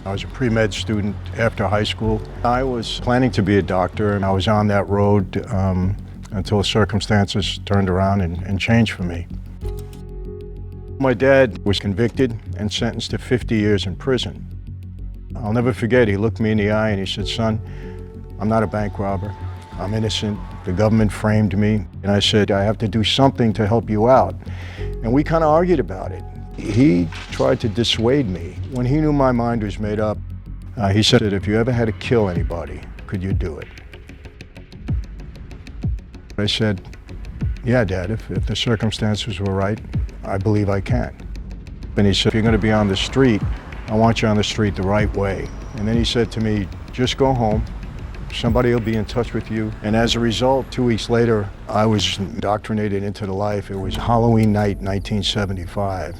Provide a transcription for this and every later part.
I was a pre-med student after high school. I was planning to be a doctor, and I was on that road until circumstances turned around and changed for me. My dad was convicted and sentenced to 50 years in prison. I'll never forget, he looked me in the eye and he said, "Son, I'm not a bank robber. I'm innocent. The government framed me." And I said, "I have to do something to help you out." And we kind of argued about it. He tried to dissuade me. When he knew my mind was made up, he said that if you ever had to kill anybody, could you do it? I said, "Yeah, Dad, if the circumstances were right, I believe I can." And he said, "If you're going to be on the street, I want you on the street the right way." And then he said to me, "Just go home. Somebody will be in touch with you." And as a result, 2 weeks later, I was indoctrinated into the life. It was Halloween night, 1975.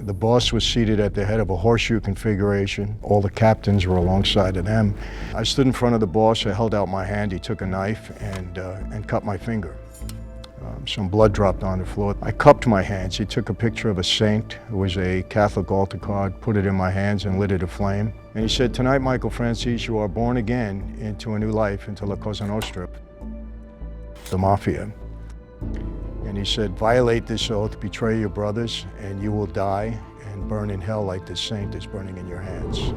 The boss was seated at the head of a horseshoe configuration. All the captains were alongside of them. I stood in front of the boss. I held out my hand. He took a knife and cut my finger. Some blood dropped on the floor. I cupped my hands. He took a picture of a saint. It was a Catholic altar card, put it in my hands and lit it aflame. And he said, "Tonight, Michael Franzese, you are born again into a new life, into la Cosa Nostra, the Mafia." And he said, "Violate this oath, betray your brothers, and you will die and burn in hell like this saint is burning in your hands."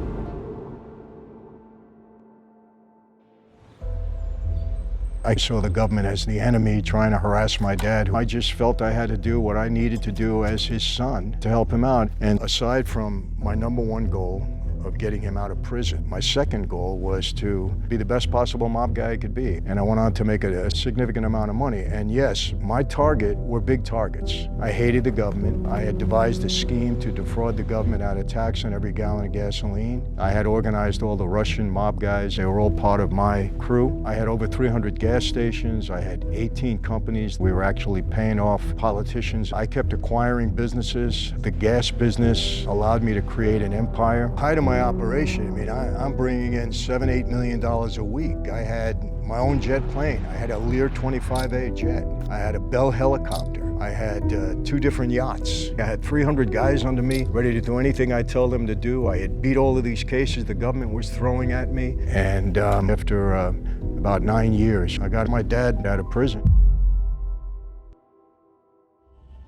I saw the government as the enemy trying to harass my dad. I just felt I had to do what I needed to do as his son to help him out. And aside from my number one goal of getting him out of prison, my second goal was to be the best possible mob guy I could be. And I went on to make a significant amount of money. And yes, my target were big targets. I hated the government. I had devised a scheme to defraud the government out of tax on every gallon of gasoline. I had organized all the Russian mob guys. They were all part of my crew. I had over 300 gas stations. I had 18 companies. We were actually paying off politicians. I kept acquiring businesses. The gas business allowed me to create an empire. Height of my operation, I mean, I'm bringing in $7-8 million a week. I had my own jet plane. I had a Lear 25A jet. I had a Bell helicopter. I had 2 different yachts. I had 300 guys under me, ready to do anything I tell them to do. I had beat all of these cases the government was throwing at me. And after about 9 years, I got my dad out of prison.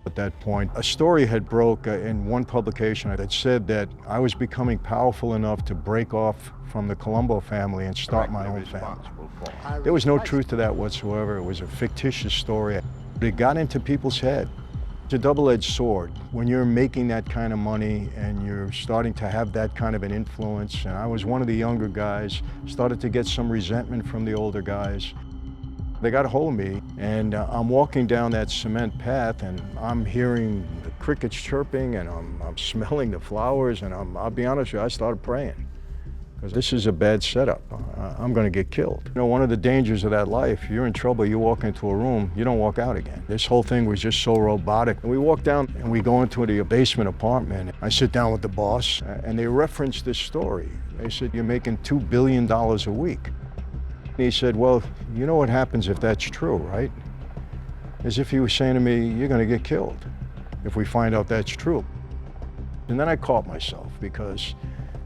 At that point, a story had broke in one publication that said that I was becoming powerful enough to break off from the Colombo family and start my own family. There was no truth to that whatsoever. It was a fictitious story. It got into people's head. It's a double-edged sword. When you're making that kind of money and you're starting to have that kind of an influence, and I was one of the younger guys, started to get some resentment from the older guys. They got a hold of me, and I'm walking down that cement path, and I'm hearing the crickets chirping, and I'm smelling the flowers, and I'll be honest with you, I started praying, because this is a bad setup. I'm going to get killed. You know, one of the dangers of that life, you're in trouble, you walk into a room, you don't walk out again. This whole thing was just so robotic. We walk down, and we go into the basement apartment. I sit down with the boss, and they referenced this story. They said, "You're making $2 billion a week." He said, "Well, you know what happens if that's true, right?" As if he was saying to me, "You're going to get killed if we find out that's true." And then I caught myself, because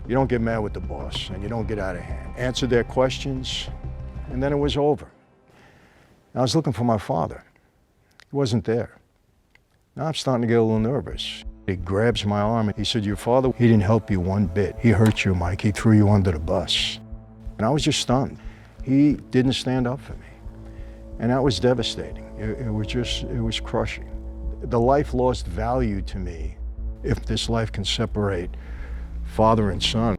you don't get mad with the boss and you don't get out of hand. Answered their questions, and then it was over. I was looking for my father. He wasn't there. Now I'm starting to get a little nervous. He grabs my arm and he said, "Your father, he didn't help you one bit. He hurt you, Mike. He threw you under the bus." And I was just stunned. He didn't stand up for me. And that was devastating. It was crushing. The life lost value to me. If this life can separate father and son,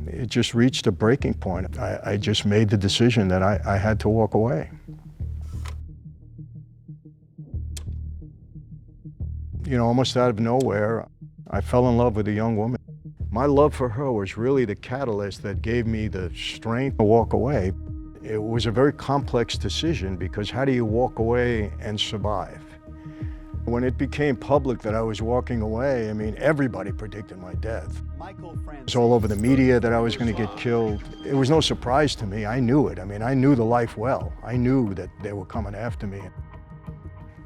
it just reached a breaking point. I just made the decision that I had to walk away. You know, almost out of nowhere, I fell in love with a young woman. My love for her was really the catalyst that gave me the strength to walk away. It was a very complex decision, because how do you walk away and survive? When it became public that I was walking away, I mean, everybody predicted my death. Michael Franzese. It was all over the media that I was going to get killed. It was no surprise to me. I knew it. I mean, I knew the life well. I knew that they were coming after me.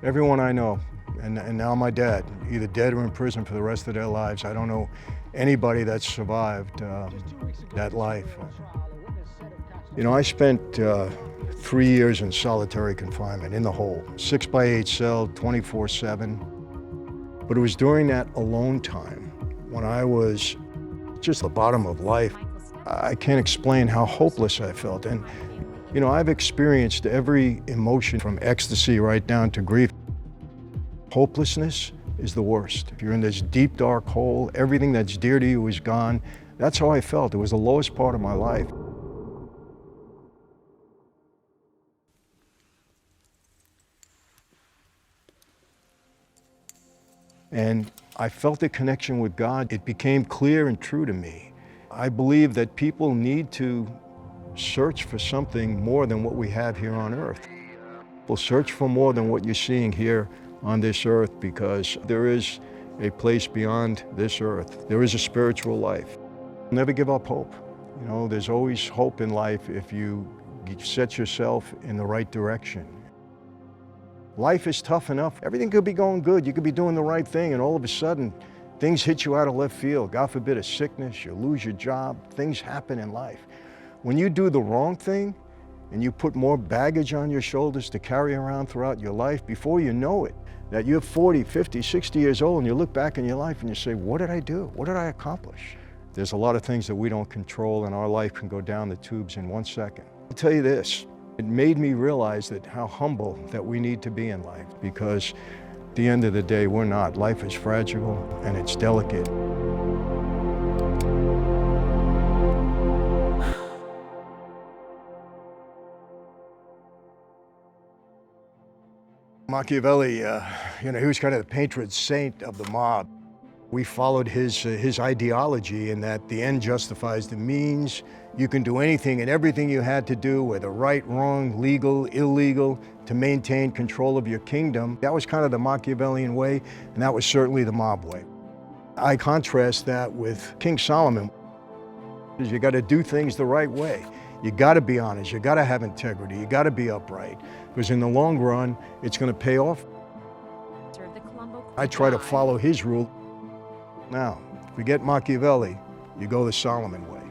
Everyone I know and now my dad, either dead or in prison for the rest of their lives. I don't know anybody that's survived that life. You know, I spent 3 years in solitary confinement in the hole, 6x8 cell, 24/7. But it was during that alone time when I was just at the bottom of life. I can't explain how hopeless I felt. And, you know, I've experienced every emotion from ecstasy right down to grief. Hopelessness is the worst. If you're in this deep, dark hole, everything that's dear to you is gone. That's how I felt. It was the lowest part of my life. And I felt a connection with God. It became clear and true to me. I believe that people need to search for something more than what we have here on earth. Well, search for more than what you're seeing here on this earth, because there is a place beyond this earth. There is a spiritual life. Never give up hope. You know, there's always hope in life if you set yourself in the right direction. Life is tough enough. Everything could be going good. You could be doing the right thing, and all of a sudden, things hit you out of left field. God forbid a sickness, you lose your job. Things happen in life. When you do the wrong thing and you put more baggage on your shoulders to carry around throughout your life, before you know it, that you're 40, 50, 60 years old, and you look back in your life and you say, what did I do? What did I accomplish? There's a lot of things that we don't control, and our life can go down the tubes in 1 second. I'll tell you this, it made me realize that how humble that we need to be in life, because at the end of the day, we're not. Life is fragile and it's delicate. Machiavelli, you know, he was kind of the patron saint of the mob. We followed his ideology in that the end justifies the means. You can do anything and everything you had to do, whether right, wrong, legal, illegal, to maintain control of your kingdom. That was kind of the Machiavellian way, and that was certainly the mob way. I contrast that with King Solomon. You got to do things the right way. You got to be honest, you got to have integrity, you got to be upright, because in the long run, it's going to pay off. I try to follow his rule. Now, forget Machiavelli, you go the Solomon way.